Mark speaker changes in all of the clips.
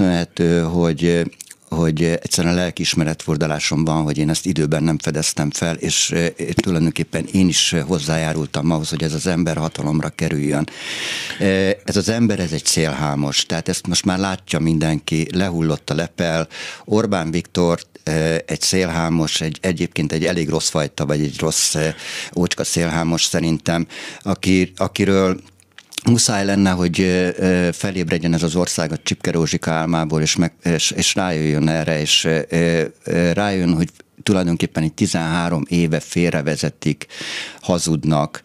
Speaker 1: Köszönhető, hogy egyszerűen lelkiismeretfordalásom van, hogy én ezt időben nem fedeztem fel, és tulajdonképpen én is hozzájárultam ahhoz, hogy ez az ember hatalomra kerüljön. Ez az ember, ez egy szélhámos, tehát ezt most már látja mindenki, lehullott a lepel. Orbán Viktor egy szélhámos, egyébként egy elég rossz fajta, vagy egy rossz ócska szélhámos szerintem, akiről muszáj lenne, hogy felébredjen ez az ország a Csipke Rózsika álmából, és rájöjjön erre, és rájön, hogy tulajdonképpen egy 13 éve félrevezetik, hazudnak,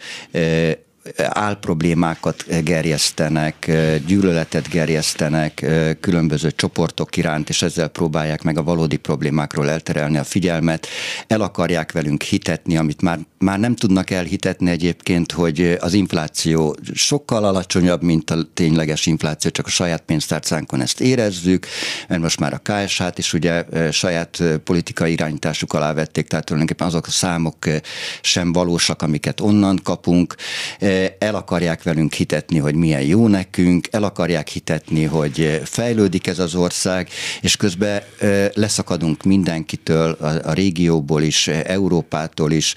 Speaker 1: álproblémákat gerjesztenek, gyűlöletet gerjesztenek különböző csoportok iránt, és ezzel próbálják meg a valódi problémákról elterelni a figyelmet. El akarják velünk hitetni, amit már nem tudnak elhitetni egyébként, hogy az infláció sokkal alacsonyabb, mint a tényleges infláció, csak a saját pénztárcánkon ezt érezzük, mert most már a KSH-t is ugye saját politikai irányításuk alá vették, tehát tulajdonképpen azok a számok sem valósak, amiket onnan kapunk. El akarják velünk hitetni, hogy milyen jó nekünk, el akarják hitetni, hogy fejlődik ez az ország, és közben leszakadunk mindenkitől, a régióból is, Európától is.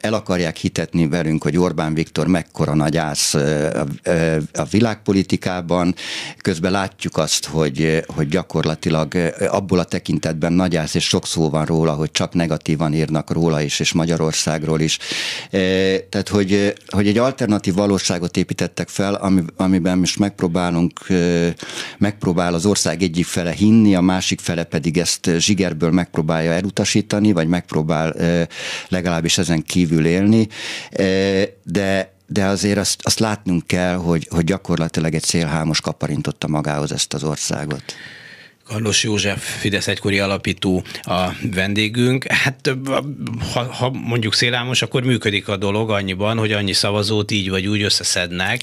Speaker 1: El akarják hitetni velünk, hogy Orbán Viktor mekkora nagy ász a világpolitikában, közben látjuk azt, hogy gyakorlatilag abból a tekintetben nagy ász, és sok szó van róla, hogy csak negatívan írnak róla is, és Magyarországról is. Tehát, hogy egy alternatív valóságot építettek fel, amiben most megpróbál az ország egyik fele hinni, a másik fele pedig ezt zsigerből megpróbálja elutasítani, vagy megpróbál legalábbis ezen kívül élni, de azért azt látnunk kell, hogy gyakorlatilag egy szélhámos kaparintotta magához ezt az országot.
Speaker 2: Kardos József, Fidesz egykori alapító a vendégünk. Hát ha mondjuk szélhámos, akkor működik a dolog annyiban, hogy annyi szavazót így vagy úgy összeszednek,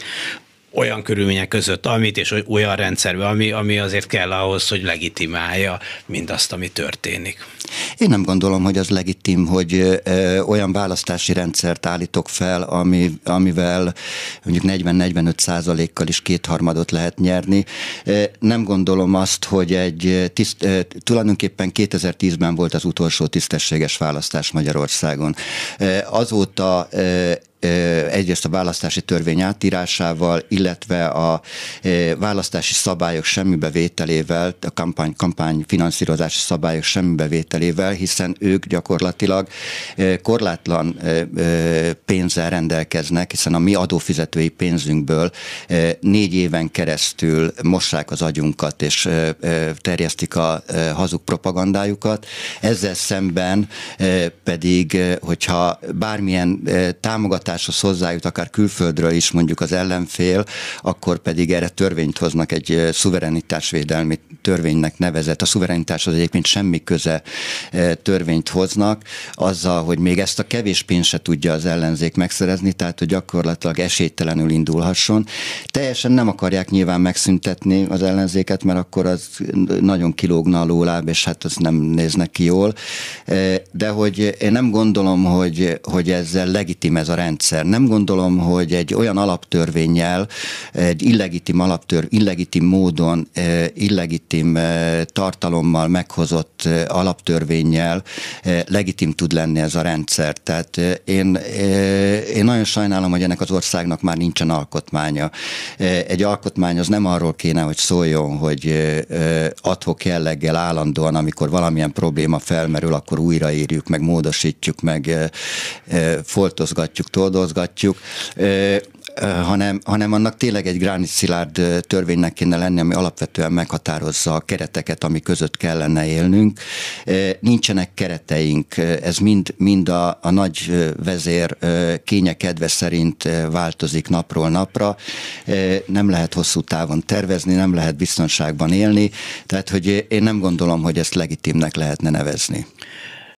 Speaker 2: olyan körülmények között, és olyan rendszerben, ami azért kell ahhoz, hogy legitimálja mindazt, ami történik.
Speaker 1: Én nem gondolom, hogy az legitim, hogy olyan választási rendszert állítok fel, amivel mondjuk 40-45%-kal is kétharmadot lehet nyerni. Nem gondolom azt, hogy tulajdonképpen 2010-ben volt az utolsó tisztességes választás Magyarországon. Azóta egyrészt a választási törvény átírásával, illetve a választási szabályok semmibevételével, a kampány finanszírozási szabályok semmibevételével, hiszen ők gyakorlatilag korlátlan pénzzel rendelkeznek, hiszen a mi adófizetői pénzünkből 4 éven keresztül mossák az agyunkat, és terjesztik a hazug propagandájukat. Ezzel szemben pedig, hogyha bármilyen támogatáshoz hozzájut, akár külföldről is mondjuk az ellenfél, akkor pedig erre törvényt hoznak, egy szuverenitásvédelmi törvénynek nevezett. A szuverenitáshoz egyébként semmi köze, törvényt hoznak, azzal, hogy még ezt a kevés pénzt se tudja az ellenzék megszerezni, tehát hogy gyakorlatilag esélytelenül indulhasson. Teljesen nem akarják nyilván megszüntetni az ellenzéket, mert akkor az nagyon kilógna a lóláb, és hát az nem néznek ki jól. De hogy én nem gondolom, hogy ezzel legitim ez a rendszer. Nem gondolom, hogy egy olyan alaptörvénnyel, egy illegitim módon, illegitim tartalommal meghozott alaptörvénnyel legitim tud lenni ez a rendszer. Tehát én nagyon sajnálom, hogy ennek az országnak már nincsen alkotmánya. Egy alkotmány az nem arról kéne, hogy szóljon, hogy ad hoc jelleggel állandóan, amikor valamilyen probléma felmerül, akkor újraírjuk, meg módosítjuk, meg foltozgatjuk, toldozgatjuk, hanem annak tényleg egy gránitszilárd törvénynek kéne lenni, ami alapvetően meghatározza a kereteket, ami között kellene élnünk. Nincsenek kereteink, ez mind a nagy vezér kénye kedve szerint változik napról napra. Nem lehet hosszú távon tervezni, nem lehet biztonságban élni, tehát hogy én nem gondolom, hogy ezt legitimnek lehetne nevezni.